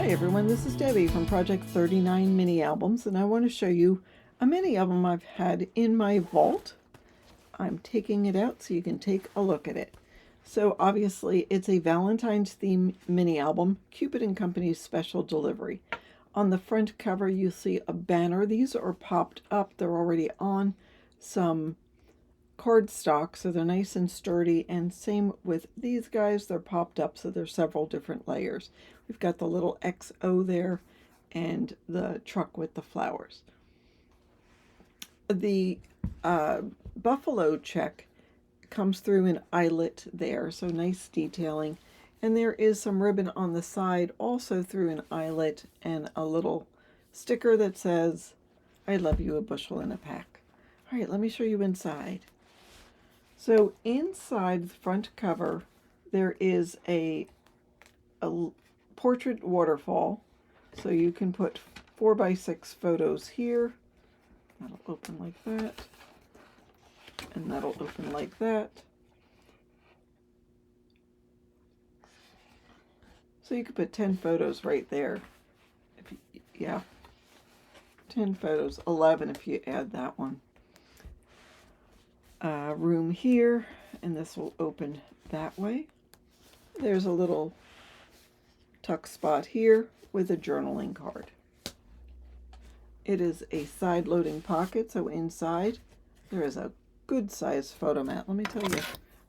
everyone, this is Debbie from Project 39 Mini Albums, and I want to show you a mini album I've had in my vault. I'm taking it out so you can take a look at it. So obviously it's a Valentine's theme mini album, Cupid and Company's special delivery. On the front cover you'll see a banner. These are popped up. They're already on some cardstock, so they're nice and sturdy, and same with these guys. They're popped up, so there's several different layers. We've got the little XO there and the truck with the flowers. The buffalo check comes through an eyelet there, so nice detailing, and there is some ribbon on the side also through an eyelet, and a little sticker that says I love you a bushel in a pack. All right, let me show you inside. So inside the front cover, there is a portrait waterfall. So you can put 4x6 photos here. That'll open like that. And that'll open like that. So you could put 10 photos right there. If you, yeah, 10 photos, 11 if you add that one. Room here, and this will open that way. There's a little tuck spot here with a journaling card. It is a side loading pocket, so inside there is a good size photo mat. Let me tell you,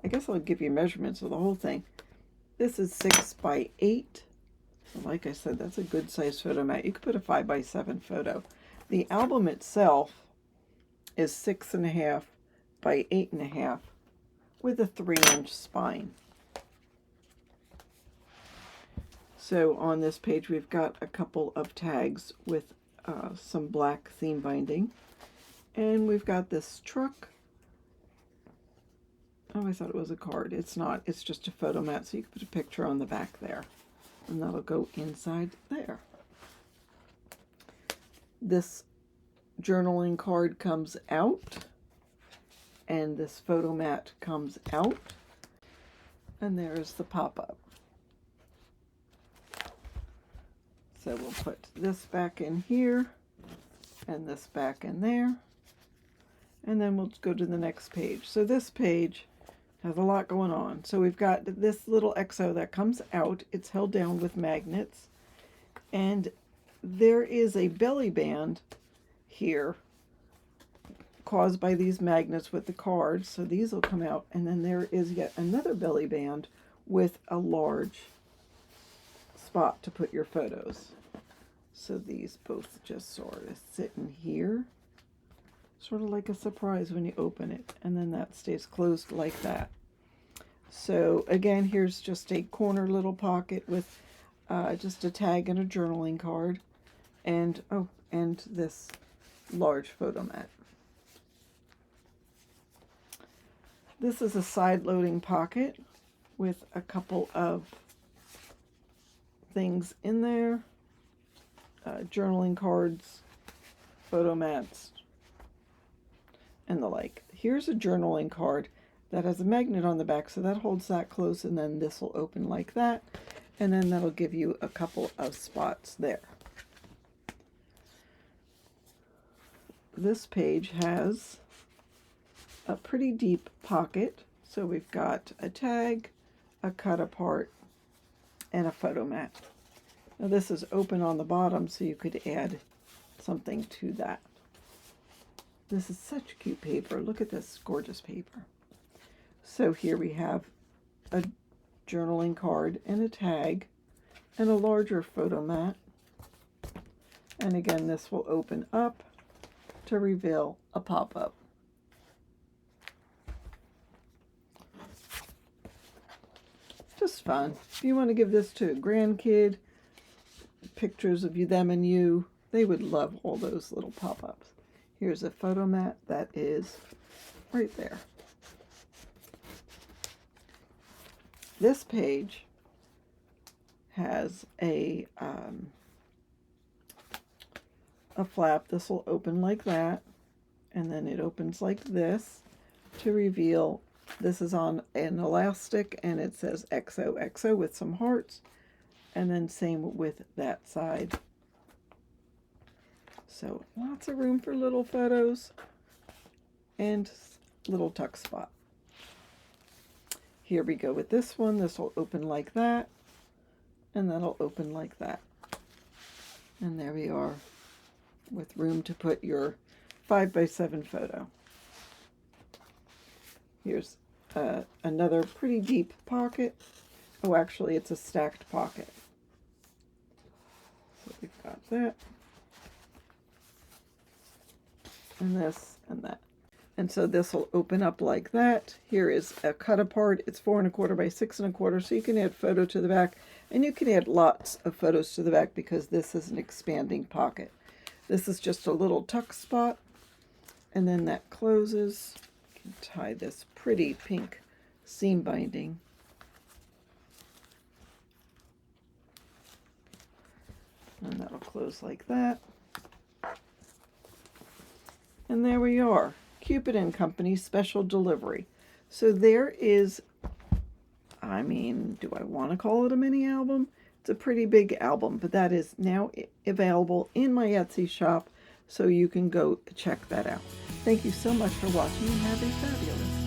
I guess I'll give you measurements of the whole thing. This is 6x8. So like I said, that's a good size photo mat. You could put a 5x7 photo. The album itself is 6.5 by 8.5 with a 3-inch spine. So on this page we've got a couple of tags with some black theme binding, and we've got this truck. Oh, I thought it was a card. It's not. It's just a photo mat, so you can put a picture on the back there, and that'll go inside there. This journaling card comes out, and this photo mat comes out, and there's the pop-up. So we'll put this back in here, and this back in there, and then we'll go to the next page. So this page has a lot going on. So we've got this little XO that comes out. It's held down with magnets, and there is a belly band here caused by these magnets with the cards, so these will come out, and then there is yet another belly band with a large spot to put your photos. So these both just sort of sit in here, sort of like a surprise when you open it, and then that stays closed like that. So again, here's just a corner little pocket with just a tag and a journaling card, and and this large photo mat. This is a side-loading pocket with a couple of things in there, journaling cards, photo mats, and the like. Here's a journaling card that has a magnet on the back, so that holds that close, and then this will open like that, and then that'll give you a couple of spots there. This page has a pretty deep pocket, so we've got a tag, a cut apart, and a photo mat. Now this is open on the bottom, so you could add something to that. This is such cute paper. Look at this gorgeous paper. So here we have a journaling card and a tag and a larger photo mat. And again, this will open up to reveal a pop-up. Just fun. If you want to give this to a grandkid, pictures of you, them and you, they would love all those little pop-ups. Here's a photo mat that is right there. This page has a flap. This will open like that, and then it opens like this to reveal. This is on an elastic, and it says XOXO with some hearts. And then same with that side. So lots of room for little photos and little tuck spot. Here we go with this one. This will open like that, and that'll open like that. And there we are with room to put your 5x7 photo. Here's another pretty deep pocket. Oh, actually, it's a stacked pocket. So we've got that. And this and that. And so this will open up like that. Here is a cut apart. It's 4 1/4 by 6 1/4. So you can add photo to the back, and you can add lots of photos to the back because this is an expanding pocket. This is just a little tuck spot, and then that closes. You can tie this pretty pink seam binding. And that'll close like that. And there we are. Cupid and Company special delivery. So there is, I mean, do I want to call it a mini album? It's a pretty big album, but that is now available in my Etsy shop, so you can go check that out. Thank you so much for watching, and have a fabulous